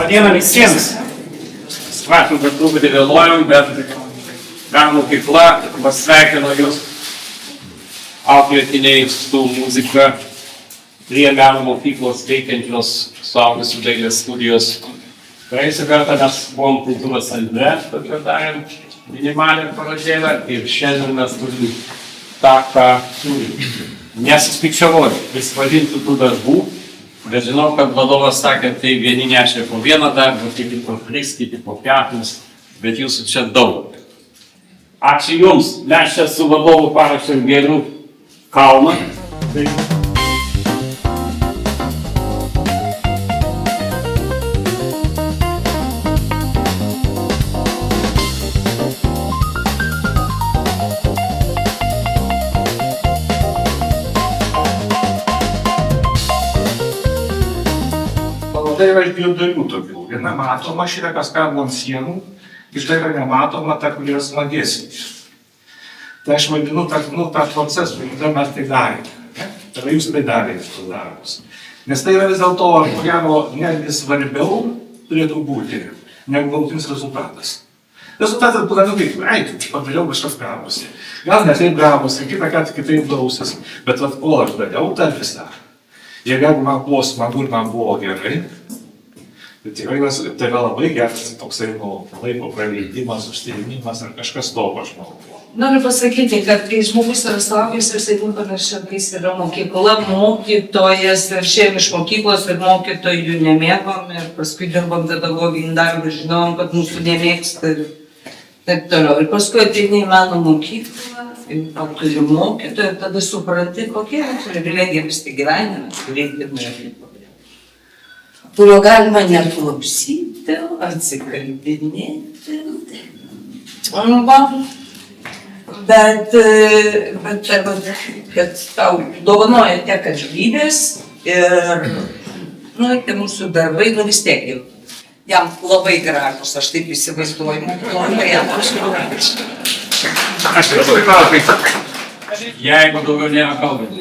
Diena visiems. Atsiprašau, kad truputį vėluojam, bet meno mokykla pasveikino jūs auklėtiniai su muzika prie meno mokyklos veikiančios suaugusių dailės studijos. Praėjusią kartą mes buvom kultūros centre, tokią darėm minimalią parodėlę ir šiandien mes turim tą, ką nesuskaičiavau, vis vadintų tų darbų. Bet žinau, kad vadovas sakė, tai vieni nešė po vieną darbą, kiti po 3, kiti po 4, bet jūsų čia daug. Ačiū Jums, mes čia su vadovu parašėm gėlių kalną. Tai yra dviejų dalių tokių. Viena matoma šitą, kas kabo ant sienų, iš tai yra nematoma, ta, kuri yra smagesnė. Tai aš vadinu tą procesą, kada mes tai darėme. Tada jūs tai darėte tos darbus. Nes tai yra vis dėlto, ko gero, netgi svarbiau turėtų būti, negu galutinis rezultatas. Rezultatas būna kaip, padariau kažkas gavosi. Gal ne taip gavosi, kitą kartą kitaip gausis, bet kol aš dariau, tai visą. Jeigu man buvo smagu ir man buvo gerai, tai tikrai tai yra labai geras toksai laiko praleidimas, užsiėmimas ar kažkas tokio, aš manau. Noriu pasakyti, kad kai žmogus yra suaugęs ir jisai panašiai, kai jis yra mokykla, mokytojas ir šiandien iš mokyklos ir mokytojų nemėgom ir paskui dirbom pedagoginį darbą, žinom, kad mūsų nemėgsta ir taip toliau. Ir paskui ateini į meno mokyklą, ir turi mokytoją ir tada supranti, kokie yra privilegija vis tik gyvenime, kurio galima neklausyti, atsikalbinėti. Bet kad tau dovanoja tiek kantrybės ir tie mūsų darbai, vis tiek jau. Jam labai gražus, aš taip įsivaizduoju, labai jam gražus. Aš labai laukiu. Jeigu daugiau nėra kalbant.